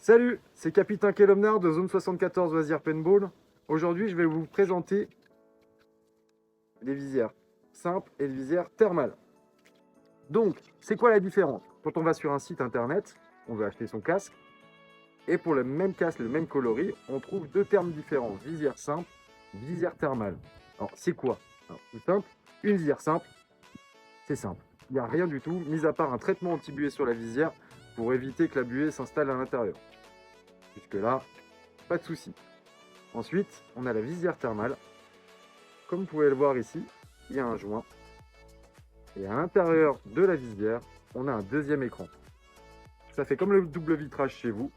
Salut, c'est Capitaine Kelomnar de Zone 74 Loisirs Paintball. Aujourd'hui, je vais vous présenter les visières simples et les visières thermales. Donc, c'est quoi la différence? Quand on va sur un site internet, on veut acheter son casque, et pour le même casque, le même coloris, on trouve deux termes différents, visière simple, visière thermale. Alors, c'est quoi? Alors, tout simple, une visière simple, c'est simple. Il n'y a rien du tout, mis à part un traitement anti-buée sur la visière pour éviter que la buée s'installe à l'intérieur. Jusque-là, pas de souci. Ensuite, on a la visière thermale. Comme vous pouvez le voir ici, il y a un joint. Et à l'intérieur de la visière, on a un deuxième écran. Ça fait comme le double vitrage chez vous.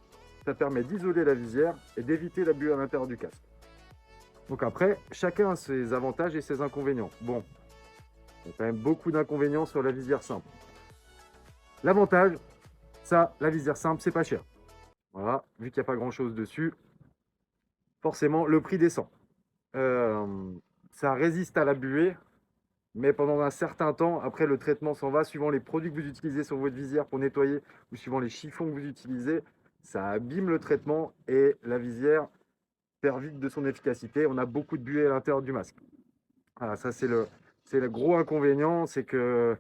Ça permet d'isoler la visière et d'éviter la buée à l'intérieur du casque. Donc après, chacun a ses avantages et ses inconvénients. Bon, il y a quand même beaucoup d'inconvénients sur la visière simple. L'avantage, ça, la visière simple, c'est pas cher. Voilà, vu qu'il n'y a pas grand-chose dessus, forcément, le prix descend. Ça résiste à la buée, mais pendant un certain temps, après le traitement s'en va, suivant les produits que vous utilisez sur votre visière pour nettoyer, ou suivant les chiffons que vous utilisez, ça abîme le traitement et la visière perd vite de son efficacité. On a beaucoup de buée à l'intérieur du masque. Voilà, ça c'est le gros inconvénient, c'est que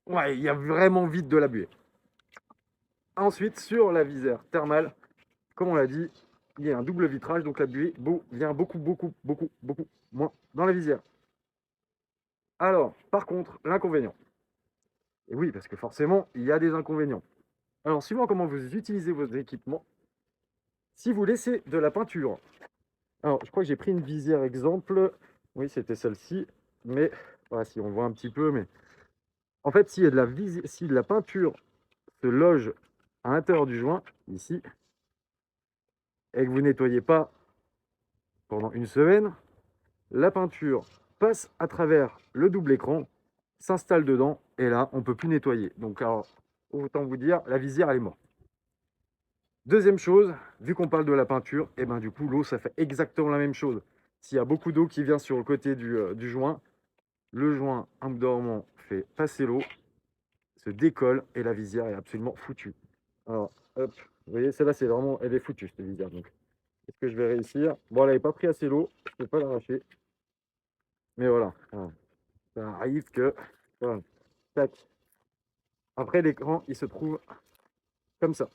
ouais, il y a vraiment vite de la buée. Ensuite, sur la visière thermale, comme on l'a dit, il y a un double vitrage, donc la buée vient beaucoup moins dans la visière. Alors, par contre, l'inconvénient. Et oui, parce que forcément, il y a des inconvénients. Alors, suivant comment vous utilisez vos équipements, si vous laissez de la peinture, alors je crois que j'ai pris une visière exemple, oui, c'était celle-ci, mais voilà, si on voit un petit peu, mais en fait, s'il y a si de la peinture se loge à l'intérieur du joint, ici, et que vous nettoyez pas pendant une semaine, la peinture passe à travers le double écran, s'installe dedans, et là, on ne peut plus nettoyer. Donc, alors, autant vous dire, la visière, elle est morte. Deuxième chose, vu qu'on parle de la peinture, et ben du coup, l'eau, ça fait exactement la même chose. S'il y a beaucoup d'eau qui vient sur le côté du joint, le joint, en dormant, fait passer l'eau, se décolle, et la visière est absolument foutue. Alors, hop, vous voyez, celle-là, c'est vraiment, elle est foutue, cette visière. Donc, est-ce que je vais réussir? Bon, elle n'avait pas pris assez l'eau, je ne peux pas l'arracher. Mais voilà, ça arrive que, voilà, tac. Après, l'écran, il se trouve comme ça.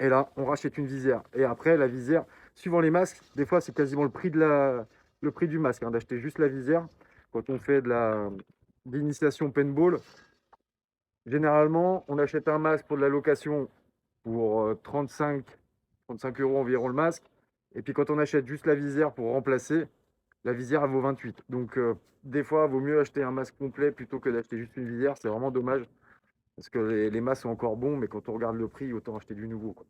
Et là, on rachète une visière. Et après, la visière, suivant les masques, des fois, c'est quasiment le prix du masque, hein, d'acheter juste la visière. Quand on fait l'initiation paintball, généralement, on achète un masque pour de la location pour 35 € environ le masque. Et puis quand on achète juste la visière pour remplacer, la visière, elle vaut 28. Donc, des fois, il vaut mieux acheter un masque complet plutôt que d'acheter juste une visière. C'est vraiment dommage parce que les masques sont encore bons, mais quand on regarde le prix, autant acheter du nouveau, quoi.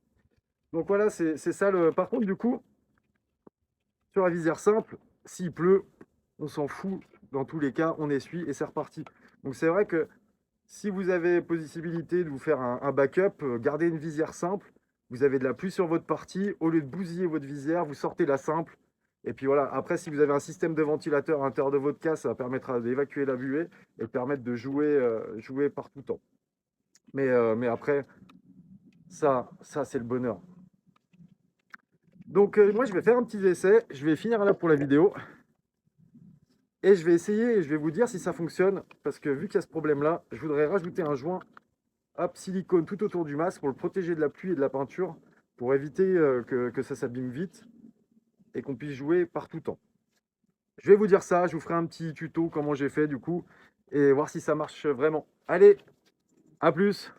Donc voilà, c'est ça le. Par contre, du coup, sur la visière simple, s'il pleut, on s'en fout. Dans tous les cas, on essuie et c'est reparti. Donc c'est vrai que si vous avez possibilité de vous faire un backup, gardez une visière simple. Vous avez de la pluie sur votre partie. Au lieu de bousiller votre visière, vous sortez la simple. Et puis voilà, après, si vous avez un système de ventilateur à l'intérieur de votre casque, ça permettra d'évacuer la buée et permettre de jouer par tout temps. Mais après, ça c'est le bonheur. Donc moi, je vais faire un petit essai. Je vais finir là pour la vidéo. Et je vais essayer et je vais vous dire si ça fonctionne. Parce que vu qu'il y a ce problème-là, je voudrais rajouter un joint hop, silicone tout autour du masque pour le protéger de la pluie et de la peinture. Pour éviter que ça s'abîme vite et qu'on puisse jouer par tout temps. Je vais vous dire ça. Je vous ferai un petit tuto comment j'ai fait du coup. Et voir si ça marche vraiment. Allez, à plus!